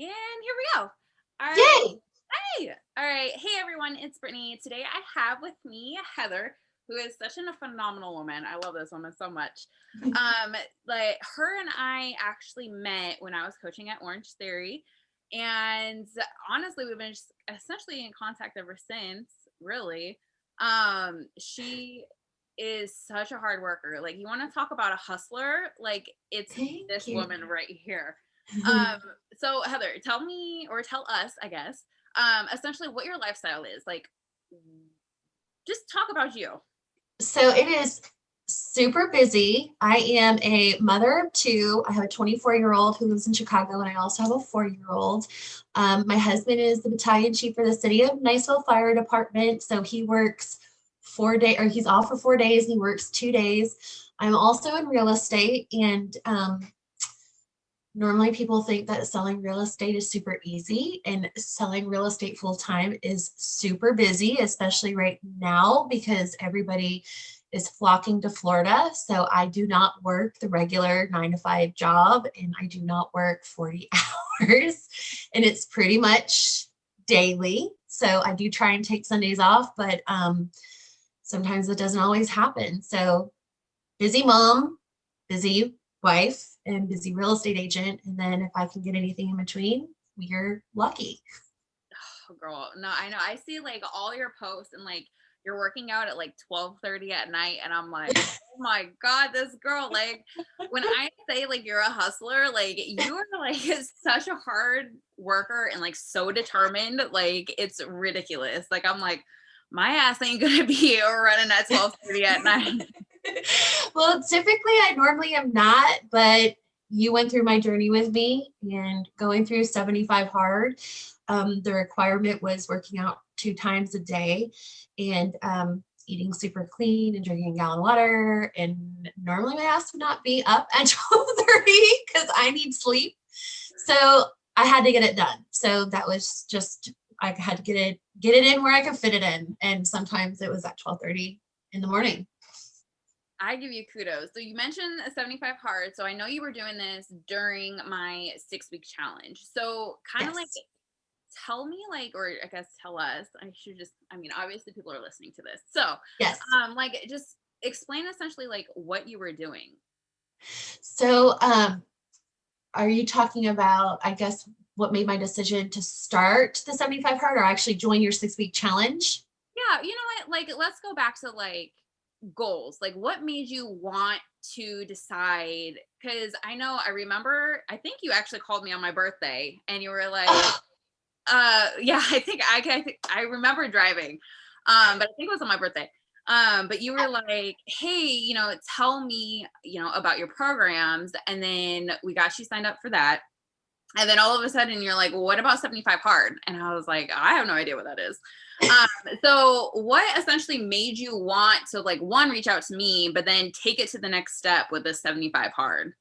And here we go. All right. Yay! Hey. All right. Hey, everyone. It's Brittany. Today I have with me Heather, who is such a phenomenal woman. I love this woman so much. Like her and I actually met when I was coaching at Orange Theory. And honestly, we've been just essentially in contact ever since, really. She is such a hard worker. Like, you want to talk about a hustler? Like, it's Thank this you. woman right here. Um, so Heather, tell me or tell us, I guess, essentially what your lifestyle is. Like, just talk about you. So it is super busy. I am a mother of two. I have a 24-year-old who lives in Chicago, and I also have a 4-year-old. My husband is the battalion chief for the city of Niceville Fire Department. So he works 4 days, or he's off for 4 days. He works 2 days. I'm also in real estate, and normally people think that selling real estate is super easy, and selling real estate full time is super busy, especially right now because everybody is flocking to Florida. So I do not work the regular 9 to 5 job, and I do not work 40 hours, and it's pretty much daily. So I do try and take Sundays off, but sometimes it doesn't always happen. So busy mom, busy wife, and busy real estate agent. And then if I can get anything in between, we're lucky. Oh, girl, no, I know. I see like all your posts and like you're working out at like 12:30 at night, and I'm like, oh my God, this girl, like when I say like you're a hustler, like you are like such a hard worker and like so determined, like it's ridiculous. Like I'm like, my ass ain't gonna be running at 12:30 at night. Well, typically I normally am not, but you went through my journey with me and going through 75 hard. The requirement was working out 2 times a day and eating super clean and drinking a gallon of water. And normally my ass would not be up at 12:30 because I need sleep. So I had to get it done. So that was just I had to get it in where I could fit it in. And sometimes it was at 12:30 in the morning. I give you kudos. So you mentioned a 75 hard. So I know you were doing this during my 6-week challenge. So kind of like Yes. tell me like, or I guess tell us, I should just, I mean, obviously people are listening to this. So Yes. like just explain essentially like what you were doing. So are you talking about, I guess, what made my decision to start the 75 hard or actually join your 6-week challenge? Yeah, you know what? Like let's go back to like goals. Like what made you want to decide? Because I remember, I think you actually called me on my birthday and you were like, Oh, yeah, I remember driving. But I think it was on my birthday. But you were like, hey, tell me, about your programs. And then we got you signed up for that. And then all of a sudden you're like, well, what about 75 hard? And I was like, I have no idea what that is. So what essentially made you want to like one, reach out to me, but then take it to the next step with the 75 hard?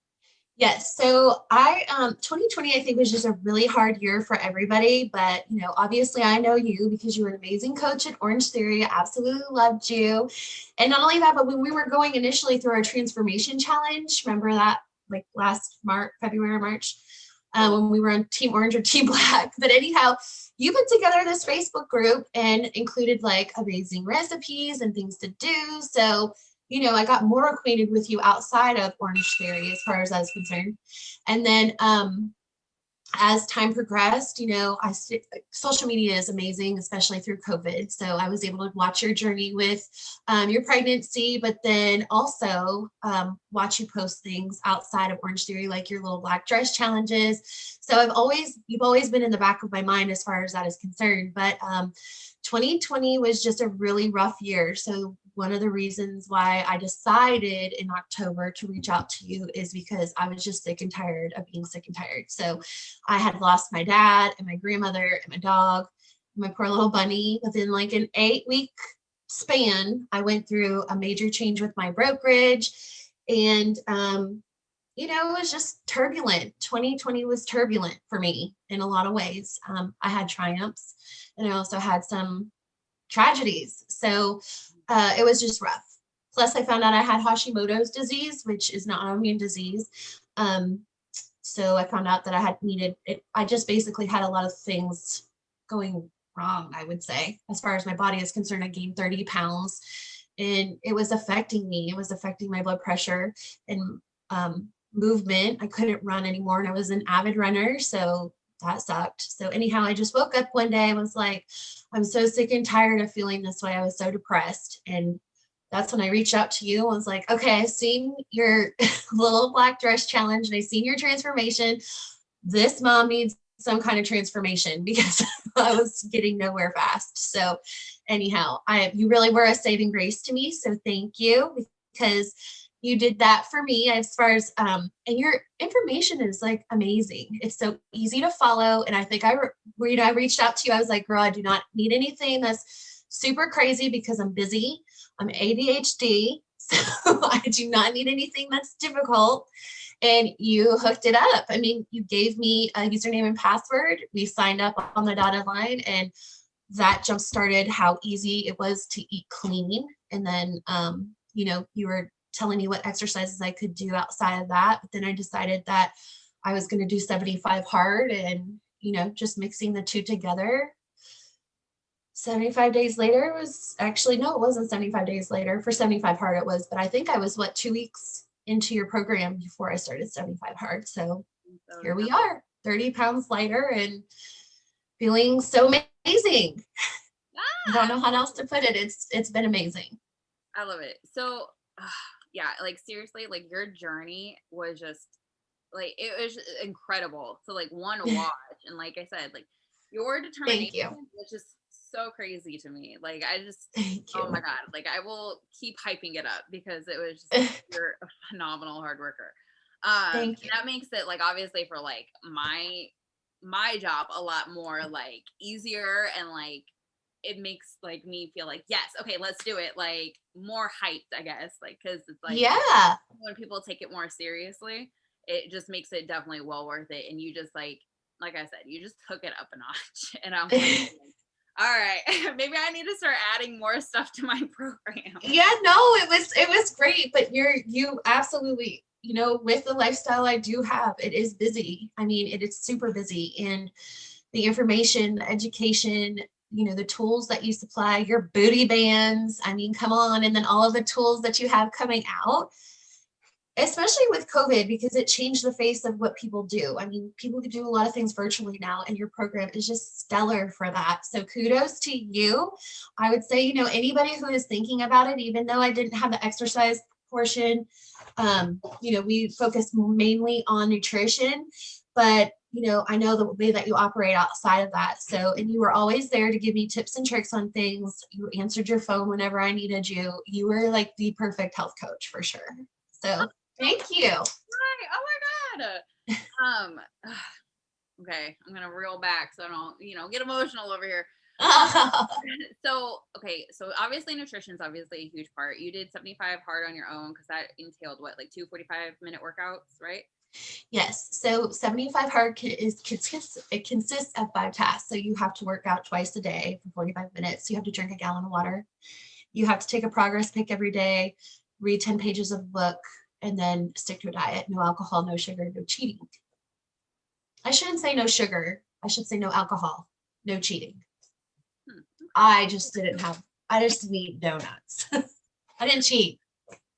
yes. So 2020, I think, was just a really hard year for everybody. But, obviously I know you because you were an amazing coach at Orange Theory. I absolutely loved you. And not only that, but when we were going initially through our transformation challenge, remember that like last March, February, March, when we were on Team Orange or Team Black. But anyhow, you put together this Facebook group and included like amazing recipes and things to do. So I got more acquainted with you outside of Orange Theory as far as I was concerned. And then as time progressed, social media is amazing, especially through COVID. So I was able to watch your journey with your pregnancy, but then also watch you post things outside of Orange Theory, like your little black dress challenges. So you've always been in the back of my mind as far as that is concerned. But 2020 was just a really rough year. So one of the reasons why I decided in October to reach out to you is because I was just sick and tired of being sick and tired. So I had lost my dad and my grandmother and my dog, and my poor little bunny within like an 8-week span. I went through a major change with my brokerage, and it was just turbulent. 2020 was turbulent for me in a lot of ways. I had triumphs, and I also had some tragedies. So it was just rough. Plus, I found out I had Hashimoto's disease, which is an autoimmune disease. So I found out that I had needed it. I just basically had a lot of things going wrong, I would say, as far as my body is concerned. I gained 30 pounds and it was affecting me. It was affecting my blood pressure and movement. I couldn't run anymore and I was an avid runner. So that sucked. So anyhow, I just woke up one day and was like, I'm so sick and tired of feeling this way. I was so depressed. And that's when I reached out to you and was like, okay, I've seen your little black dress challenge and I've seen your transformation. This mom needs some kind of transformation because I was getting nowhere fast. So anyhow, you really were a saving grace to me. So thank you, because you did that for me as far as and your information is like amazing. It's so easy to follow. And I think I reached out to you. I was like, girl, I do not need anything that's super crazy because I'm busy. I'm ADHD. So I do not need anything that's difficult. And you hooked it up. I mean, you gave me a username and password. We signed up on the dotted line, and that jump started how easy it was to eat clean. And then, you were telling me what exercises I could do outside of that. But then I decided that I was going to do 75 hard and, just mixing the two together. 75 days later was actually, no, it wasn't 75 days later. For 75 hard it was, but I think I was 2 weeks into your program before I started 75 hard. So here we are, 30 pounds lighter and feeling so amazing. I don't know how else to put it. It's been amazing. I love it. So yeah, like seriously, like your journey was just like, it was incredible to like want to watch. And like I said, like your determination was just so crazy to me. Like I just, oh my God, like I will keep hyping it up because it was just, you're a phenomenal hard worker. And that makes it like, obviously for like my job a lot more like easier, and like it makes like me feel like, yes, okay, let's do it, like more hyped, I guess, like because it's like, yeah, when people take it more seriously, it just makes it definitely well worth it. And you just like I said, you just took it up a notch. And I'm like, all right, maybe I need to start adding more stuff to my program. Yeah, no, it was great, but you absolutely, with the lifestyle I do have, it is busy. I mean, it is super busy, and the information, the education, the tools that you supply, your booty bands, I mean, come on. And then all of the tools that you have coming out, especially with COVID, because it changed the face of what people do. I mean, people can do a lot of things virtually now, and your program is just stellar for that. So kudos to you. I would say, anybody who is thinking about it, even though I didn't have the exercise portion, we focus mainly on nutrition, but I know the way that you operate outside of that. So, and you were always there to give me tips and tricks on things. You answered your phone whenever I needed you. You were like the perfect health coach for sure. So thank you. Hi. Oh my God. Okay, I'm gonna reel back so I don't, get emotional over here. So obviously nutrition is obviously a huge part. You did 75 hard on your own because that entailed what, like 2 45-minute workouts, right? Yes. So 75 hard consists of 5 tasks. So you have to work out twice a day for 45 minutes. You have to drink a gallon of water. You have to take a progress pic every day, read 10 pages of a book, and then stick to a diet. No alcohol, no sugar, no cheating. I shouldn't say no sugar. I should say no alcohol, no cheating. I just didn't eat donuts. I didn't cheat.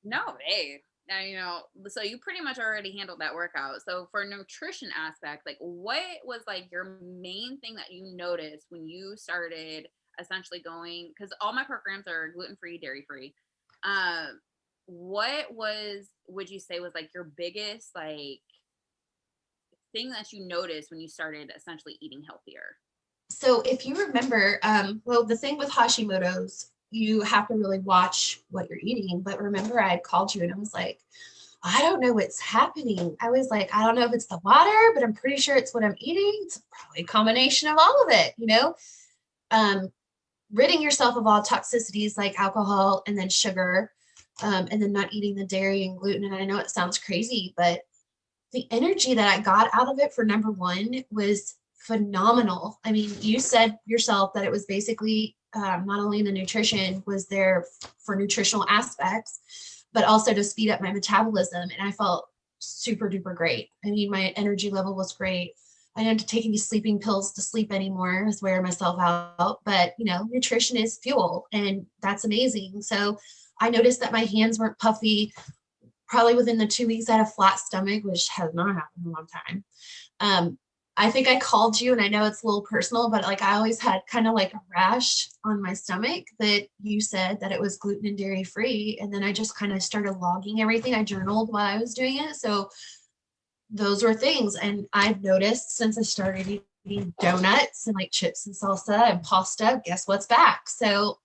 No, hey. Now, so you pretty much already handled that workout. So for nutrition aspect, like what was like your main thing that you noticed when you started essentially going, because all my programs are gluten-free, dairy-free. What would you say was like your biggest like thing that you noticed when you started essentially eating healthier? So if you remember, the thing with Hashimoto's, you have to really watch what you're eating. But remember, I had called you and I was like, I don't know what's happening. I was like, I don't know if it's the water, but I'm pretty sure it's what I'm eating. It's probably a combination of all of it, ridding yourself of all toxicities like alcohol and then sugar, and then not eating the dairy and gluten. And I know it sounds crazy, but the energy that I got out of it for number one was phenomenal. I mean, you said yourself that it was basically not only the nutrition was there for nutritional aspects, but also to speed up my metabolism. And I felt super duper great. I mean, my energy level was great. I didn't have to take any sleeping pills to sleep anymore. I was wearing myself out. But, you know, nutrition is fuel, and that's amazing. So I noticed that my hands weren't puffy. Probably within the 2 weeks, I had a flat stomach, which has not happened in a long time. I think I called you, and I know it's a little personal, but like I always had kind of like a rash on my stomach that you said that it was gluten and dairy free. And then I just kind of started logging everything. I journaled while I was doing it. So those were things. And I've noticed since I started eating donuts and like chips and salsa and pasta, guess what's back? So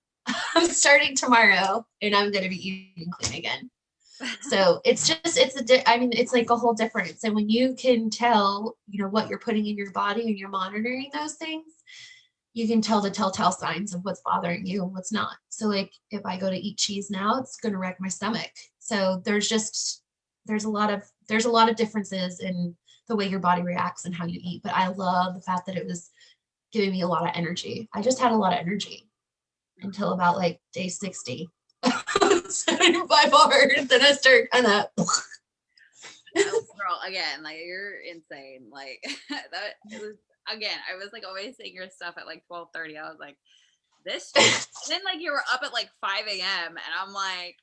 I'm starting tomorrow and I'm going to be eating clean again. So it's just, I mean, it's like a whole difference. And when you can tell, you know, what you're putting in your body and you're monitoring those things, you can tell the telltale signs of what's bothering you and what's not. So like if I go to eat cheese now, it's going to wreck my stomach. So there's a lot of differences in the way your body reacts and how you eat. But I love the fact that it was giving me a lot of energy. I just had a lot of energy until about like day 60. 75 hard, then I start kind of. Girl, again, like you're insane. Like that, it was, again, I was like always saying your stuff at like 12:30. I was like, this shit. And then like you were up at like 5 a.m. and I'm like,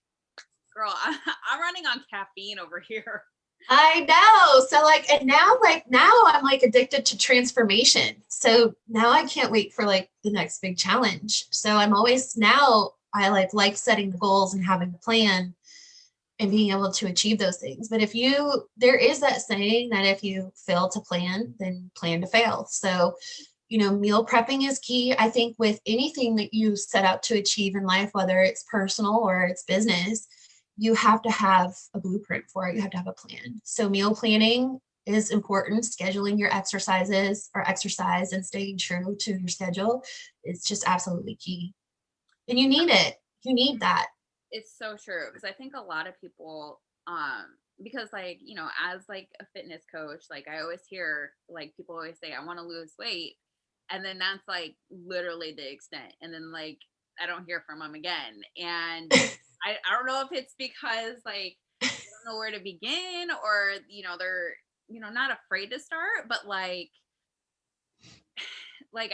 girl, I'm running on caffeine over here. I know. So like now I'm like addicted to transformation. So now I can't wait for like the next big challenge. So I'm always now I like setting the goals and having a plan and being able to achieve those things. But there is that saying that if you fail to plan, then plan to fail. So, you know, meal prepping is key. I think with anything that you set out to achieve in life, whether it's personal or it's business, you have to have a blueprint for it. You have to have a plan. So meal planning is important. Scheduling your exercises or exercise and staying true to your schedule is just absolutely key. And you need it. You need that. It's so true because I think a lot of people, because like, you know, as like a fitness coach, like I always hear like people always say, I want to lose weight. And then that's like literally the extent. And then like I don't hear from them again. And I don't know if it's because like they don't know where to begin or, you know, they're, you know, not afraid to start, but like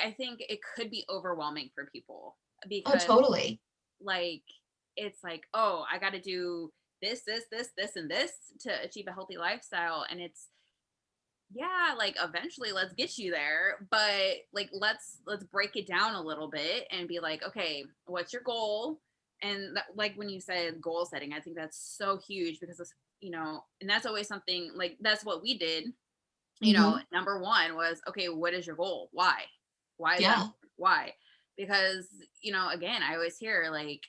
I think it could be overwhelming for people Oh, because totally. like it's like, oh, I got to do this and this to achieve a healthy lifestyle. And it's, yeah, like eventually let's get you there, but like let's break it down a little bit and be like, okay, what's your goal? And that, like when you said goal setting, I think that's so huge because it's, you know, and that's always something like that's what we did. You know, Hmm. number one was, okay, what is your goal? Why is that Yeah. important? Why? Because, you know, again, I always hear like,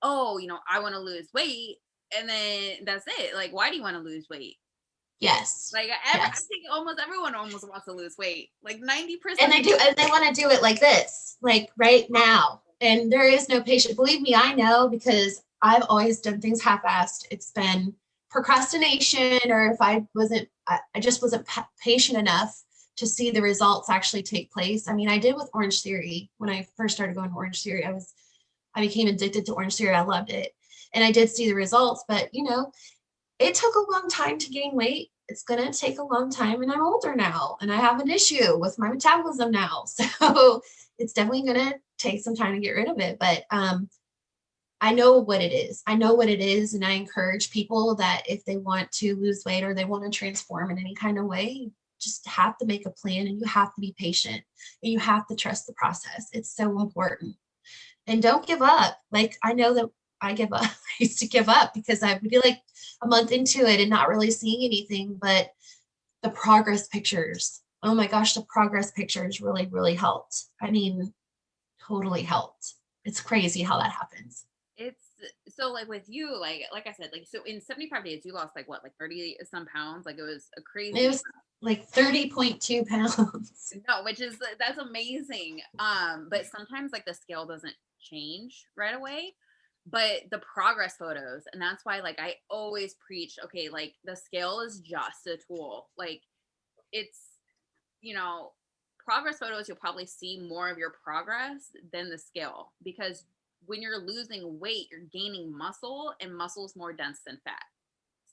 oh, you know, I want to lose weight, and then that's it. Like, why do you want to lose weight? Yes. Like I Yes. think almost everyone almost wants to lose weight. Like And 90% they of do, and they want to do it like this, like right now. And there is no patience. Believe me, I know because I've always done things half-assed. It's been procrastination, or if I just wasn't patient enough to see the results actually take place. I mean, I did with Orange Theory when I first started going to Orange Theory. I became addicted to Orange Theory. I loved it. And I did see the results, but you know, it took a long time to gain weight. It's going to take a long time. And I'm older now and I have an issue with my metabolism now. So it's definitely going to take some time to get rid of it. But I know what it is. I know what it is. And I encourage people that if they want to lose weight or they want to transform in any kind of way, you just have to make a plan and you have to be patient and you have to trust the process. It's so important. And don't give up. Like I know that I give up. I used to give up because I would be like a month into it and not really seeing anything, but the progress pictures, oh my gosh, the progress pictures really, really helped. I mean, totally helped. It's crazy how that happens. it's so like with you, like I said, like so in 75 days you lost like what, like 30 some pounds. Like it was a It crazy. was like 30.2 pounds. No, which is that's amazing. But sometimes like the scale doesn't change right away, but the progress photos, and that's why like I always preach, okay, like the scale is just a tool. Like it's, you know, progress photos, you'll probably see more of your progress than the scale because when you're losing weight, you're gaining muscle, and muscle is more dense than fat.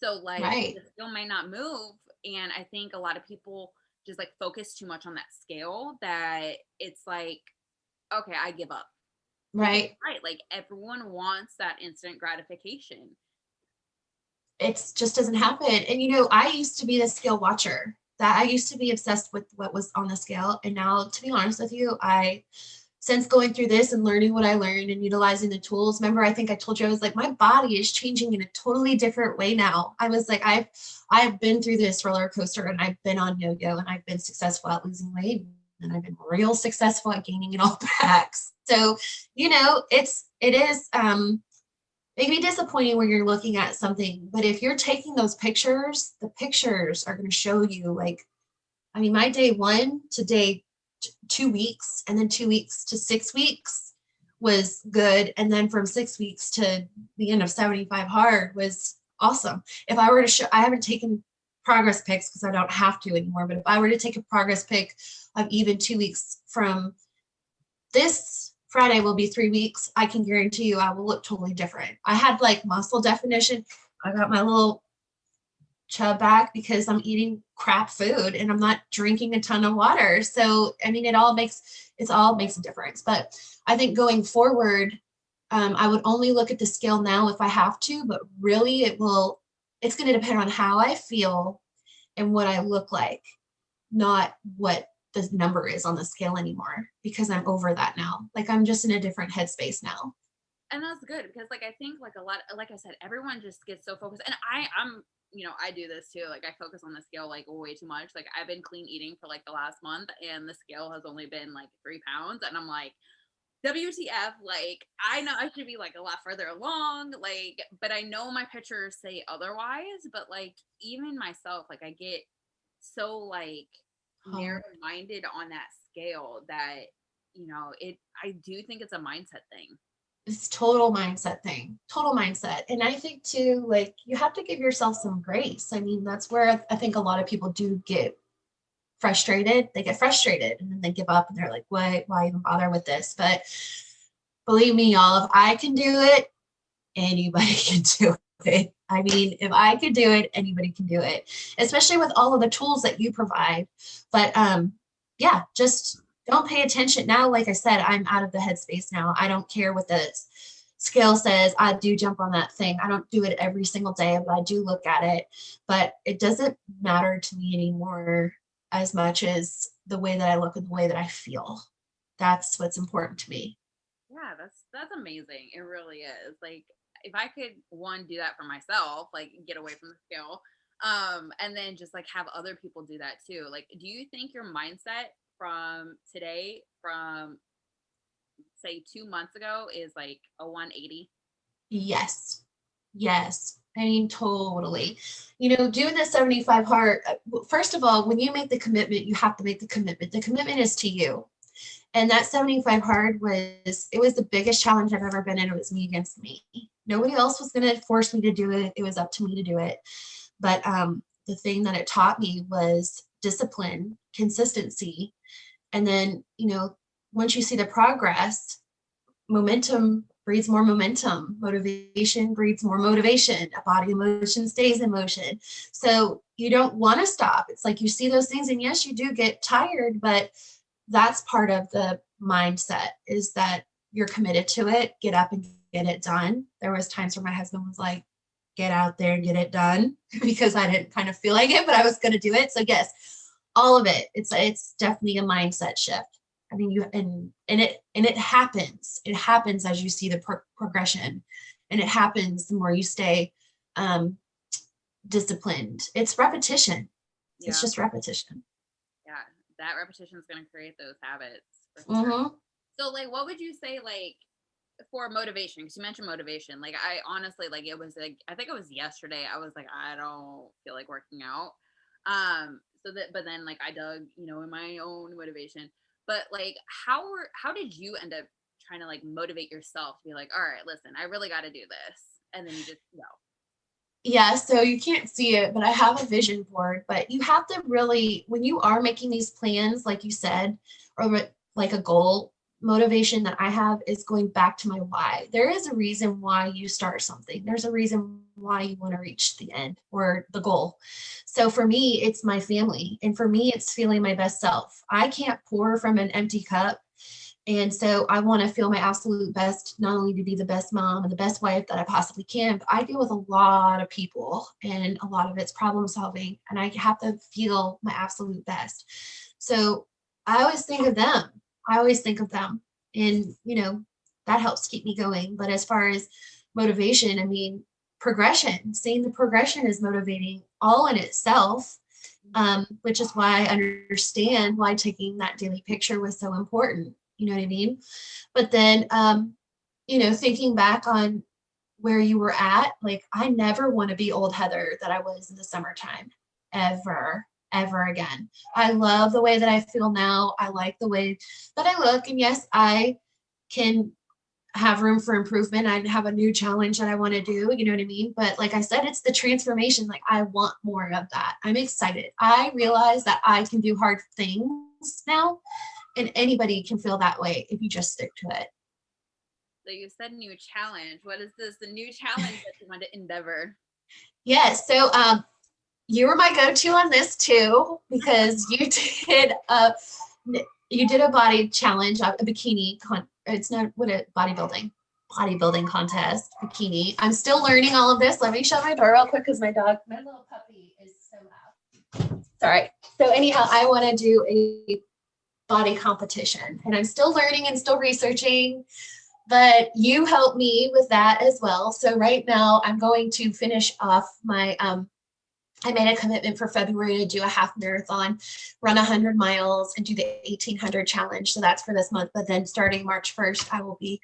So like Right. the scale might not move. And I think a lot of people just like focus too much on that scale that it's like, okay, I give up. Because Right. right, like everyone wants that instant gratification. It's just doesn't happen. And I used to be the scale watcher. That I used to be obsessed with what was on the scale. And now, to be honest with you, since going through this and learning what I learned and utilizing the tools, remember, I think I told you, I was like, my body is changing in a totally different way now. I was like, I've been through this roller coaster, and I've been on yo-yo, and I've been successful at losing weight, and I've been real successful at gaining it all back. So, it is it can be disappointing when you're looking at something, but if you're taking those pictures, the pictures are going to show you, like, I mean, my day 1 to day 2 weeks, and then 2 weeks to 6 weeks was good. And then from 6 weeks to the end of 75 hard was awesome. If I were to show, I haven't taken progress pics because I don't have to anymore, but if I were to take a progress pic of even 2 weeks from this Friday will be 3 weeks, I can guarantee you I will look totally different. I had like muscle definition. I got my little chub back because I'm eating crap food and I'm not drinking a ton of water. So, I mean, it all makes a difference. But I think going forward, I would only look at the scale now if I have to, but really it's going to depend on how I feel and what I look like, not what the number is on the scale anymore, because I'm over that now. Like, I'm just in a different headspace now. And that's good because like I think like a lot, like I said, everyone just gets so focused. And I'm I do this too. Like I focus on the scale like way too much. Like I've been clean eating for like the last month and the scale has only been like 3 pounds. And I'm like, WTF, like I know I should be like a lot further along, like, but I know my pictures say otherwise. But like even myself, like I get so like narrow Hard. minded on that scale that I do think it's a mindset thing. It's total mindset thing, total mindset. And I think too, like, you have to give yourself some grace. I mean, that's where I think a lot of people do get frustrated. They get frustrated and then they give up and they're like, what, why even bother with this? But believe me, y'all, if I can do it, anybody can do it. I mean, if I could do it, anybody can do it, especially with all of the tools that you provide. But yeah, just don't pay attention. Now, like I said, I'm out of the headspace now. I don't care what the scale says. I do jump on that thing. I don't do it every single day, but I do look at it. But it doesn't matter to me anymore as much as the way that I look and the way that I feel. That's what's important to me. Yeah, that's amazing. It really is. Like if I could one do that for myself, like get away from the scale, and then just like have other people do that too. Like, do you think your mindset from today, from say 2 months ago, is like a 180? Yes. Yes. I mean, totally. Doing the 75 hard, first of all, when you make the commitment, you have to make the commitment. The commitment is to you. And that 75 hard was the biggest challenge I've ever been in. It was me against me. Nobody else was going to force me to do it. It was up to me to do it. But the thing that it taught me was discipline, consistency. And then, once you see the progress, momentum breeds more momentum. Motivation breeds more motivation. A body in motion stays in motion. So you don't want to stop. It's like you see those things, and yes, you do get tired, but that's part of the mindset, is that you're committed to it. Get up and get it done. There was times where my husband was like, get out there and get it done, because I didn't kind of feel like it, but I was going to do it. So yes, all of it. It's definitely a mindset shift. I mean, it happens. It happens as you see the progression, and it happens the more you stay um, disciplined. It's repetition. It's Yeah, just repetition. yeah. That repetition is going to create those habits for sure. Mm-hmm. So, like, what would you say, like, for motivation? Because you mentioned motivation. Like, I honestly, like, it was like, I think it was yesterday. I was like, I don't feel like working out. But then, like, I dug, in my own motivation. But like, how did you end up trying to like motivate yourself to be like, all right, listen, I really got to do this, and then you just go. Yeah, so you can't see it, but I have a vision board. But you have to really, when you are making these plans, like you said, or like a goal, motivation that I have is going back to my why. There is a reason why you start something. There's a reason why you want to reach the end or the goal. So for me, it's my family. And for me, it's feeling my best self. I can't pour from an empty cup. And so I want to feel my absolute best, not only to be the best mom and the best wife that I possibly can, but I deal with a lot of people and a lot of it's problem solving. And I have to feel my absolute best. So I always think of them. I always think of them. And, that helps keep me going. But as far as motivation, I mean, progression, seeing the progression is motivating all in itself, which is why I understand why taking that daily picture was so important. You know what I mean? But then, thinking back on where you were at, like, I never want to be old Heather that I was in the summertime, ever, ever again. I love the way that I feel now. I like the way that I look. And yes, I can have room for improvement. I have a new challenge that I want to do, you know what I mean? But like I said, it's the transformation. Like, I want more of that. I'm excited. I realize that I can do hard things now, and anybody can feel that way if you just stick to it. So you said new challenge. What is this? The new challenge that you want to endeavor? Yes. So you were my go-to on this too, because you did a body challenge, a bikini it's not what a bodybuilding contest, bikini. I'm still learning all of this. Let me shut my door real quick because my little puppy is so loud. Sorry. So anyhow, I want to do a body competition, and I'm still learning and still researching, but you helped me with that as well. So right now I'm going to finish off my I made a commitment for February to do a half marathon, run 100 miles, and do the 1800 challenge. So that's for this month. But then starting March 1st, I will be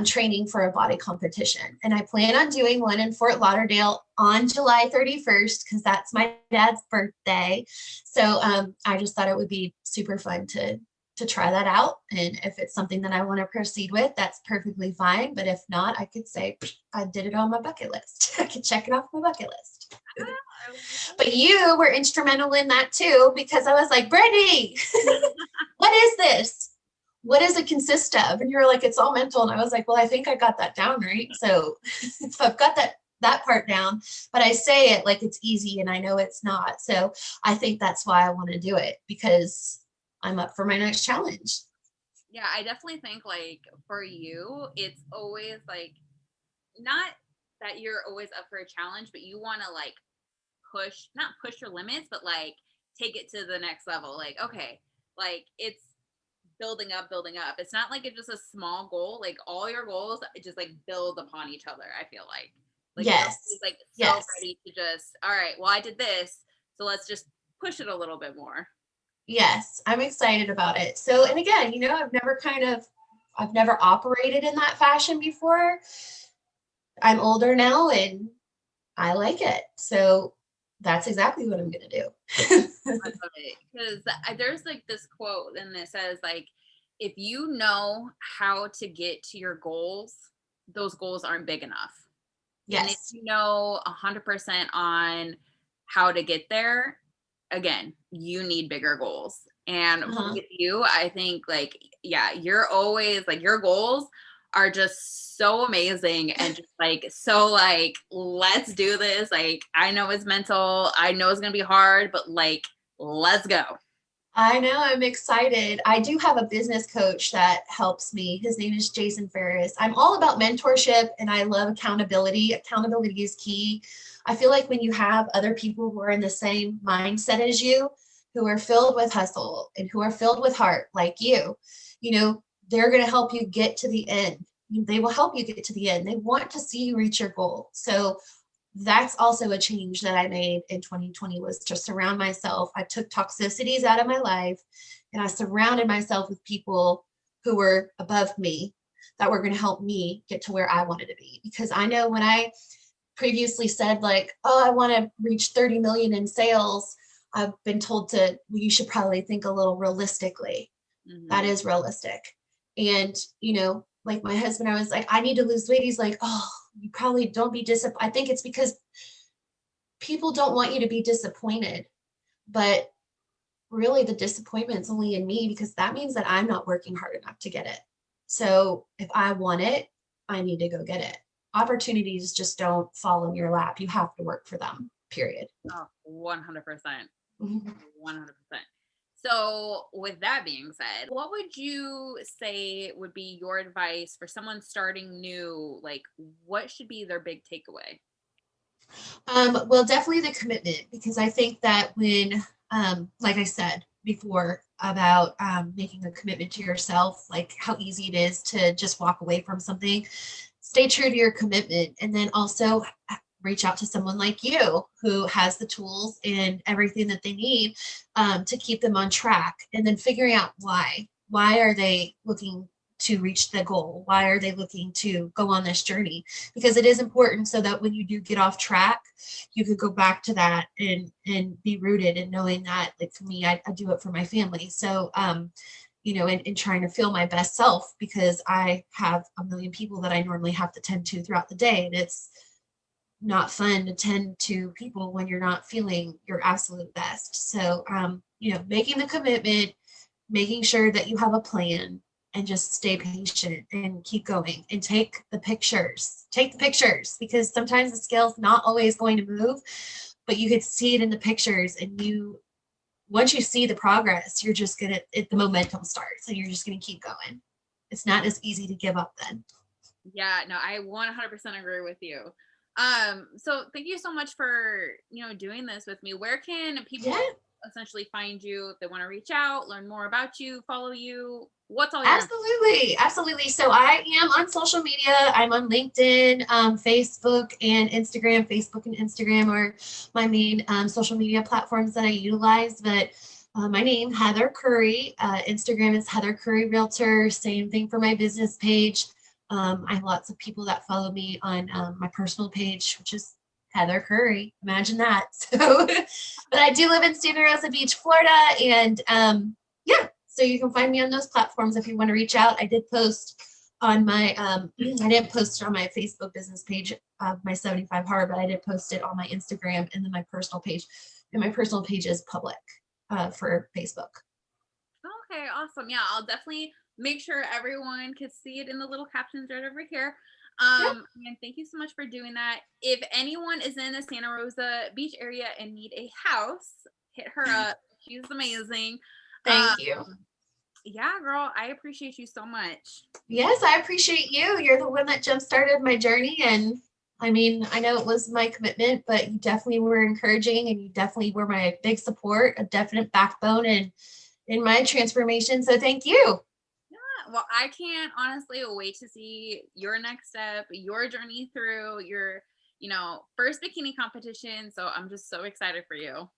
training for a body competition. And I plan on doing one in Fort Lauderdale on July 31st, because that's my dad's birthday. So I just thought it would be super fun to try that out. And if it's something that I want to proceed with, that's perfectly fine. But if not, I could say I did it on my bucket list. I could check it off my bucket list. But you were instrumental in that too, because I was like, Brittany, what is this? What does it consist of? And you were like, it's all mental. And I was like, well, I think I got that down, right? So I've got that part down, but I say it like it's easy, and I know it's not. So I think that's why I want to do it, because I'm up for my next challenge. Yeah, I definitely think like for you, it's always like not that you're always up for a challenge, but you want to like not push your limits, but like take it to the next level. Like, okay, like it's building up. It's not like it's just a small goal. Like all your goals just like build upon each other. I feel like you're Yes. always like so Yes. ready to just, all right, well, I did this, so let's just push it a little bit more. Yes. I'm excited about it. So, and again, I've never operated in that fashion before. I'm older now and I like it. So that's exactly what I'm going to do. I love it because there's like this quote and it says like, if you know how to get to your goals, those goals aren't big enough. And if Yes. you know 100% on how to get there, again, you need bigger goals. And with you, I think like, yeah, you're always like your goals are just so amazing and just like so like let's do this. Like I know it's mental, I know it's gonna be hard, but like let's go. I know, I'm excited. I do have a business coach that helps me. His name is Jason Ferris. I'm all about mentorship and I love accountability. Accountability is key. I feel like when you have other people who are in the same mindset as you, who are filled with hustle and who are filled with heart, like they're going to help you get to the end. They will help you get to the end. They want to see you reach your goal. So that's also a change that I made in 2020, was to surround myself. I took toxicities out of my life and I surrounded myself with people who were above me, that were going to help me get to where I wanted to be. Because I know when I previously said like, oh, I want to reach 30 million in sales, I've been told you should probably think a little realistically. Mm-hmm. That is realistic. And, like my husband, I was like, I need to lose weight. He's like, oh, you probably don't be disappointed. I think it's because people don't want you to be disappointed, but really the disappointment's only in me, because that means that I'm not working hard enough to get it. So if I want it, I need to go get it. opportunities just don't fall in your lap. You have to work for them, period. Oh, 100%. Mhm. 100%. So, with that being said, what would you say would be your advice for someone starting new? Like, what should be their big takeaway? Well, definitely the commitment, because I think that when, like I said before about making a commitment to yourself, like how easy it is to just walk away from something, stay true to your commitment. And then also reach out to someone like you who has the tools and everything that they need to keep them on track. And then figuring out why. Why are they looking to reach the goal? Why are they looking to go on this journey? Because it is important so that when you do get off track, you could go back to that and be rooted and knowing that, like for me, I do it for my family. So and trying to feel my best self, because I have a million people that I normally have to tend to throughout the day. And it's not fun to tend to people when you're not feeling your absolute best. So, making the commitment, making sure that you have a plan, and just stay patient and keep going and take the pictures. Take the pictures, because sometimes the scale's not always going to move, but you could see it in the pictures. And once you see the progress, you're just gonna, the momentum starts and you're just gonna keep going. It's not as easy to give up then. Yeah, no, I 100% agree with you. So thank you so much for, doing this with me. Where can Yeah. people essentially find you if they want to reach out, learn more about you, follow you? What's all your Absolutely, absolutely. So I am on social media. I'm on LinkedIn, Facebook, and Instagram. Facebook and Instagram are my main social media platforms that I utilize. But my name, Heather Curry. Instagram is Heather Curry Realtor. Same thing for my business page. I have lots of people that follow me on my personal page, which is Heather Curry. Imagine that. So, but I do live in Santa Rosa Beach, Florida, and yeah. So you can find me on those platforms if you want to reach out. I did post on my, I didn't post it on my Facebook business page of my 75 hard, but I did post it on my Instagram and then my personal page. And my personal page is public for Facebook. Okay, awesome. Yeah, I'll definitely make sure everyone can see it in the little captions right over here. Yeah, And thank you so much for doing that. If anyone is in the Santa Rosa Beach area and need a house, hit her up. She's amazing. Um, thank you. yeah, girl, I appreciate you so much. Yes, I appreciate you. You're the one that jump started my journey. And I mean, I know it was my commitment, but you definitely were encouraging and you definitely were my big support, a definite backbone in my transformation. So thank you. Well, I can't honestly wait to see your next step, your journey through your, first bikini competition. So I'm just so excited for you.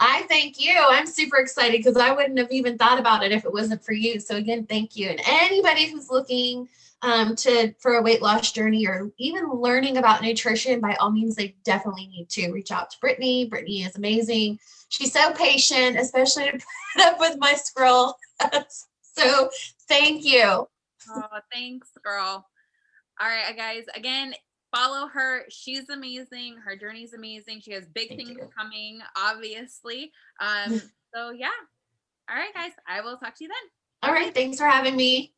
I thank you. I'm super excited because I wouldn't have even thought about it if it wasn't for you. So again, thank you. And anybody who's looking for a weight loss journey or even learning about nutrition, by all means, they definitely need to reach out to Brittany. Brittany is amazing. She's so patient, especially to put up with my scroll. So thank you. Oh, thanks, girl. All right, guys. Again, follow her. She's amazing. Her journey's amazing. She has big Thank things you. coming, obviously. So yeah. All right, guys. I will talk to you then. All right. Thanks for having me.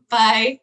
Bye.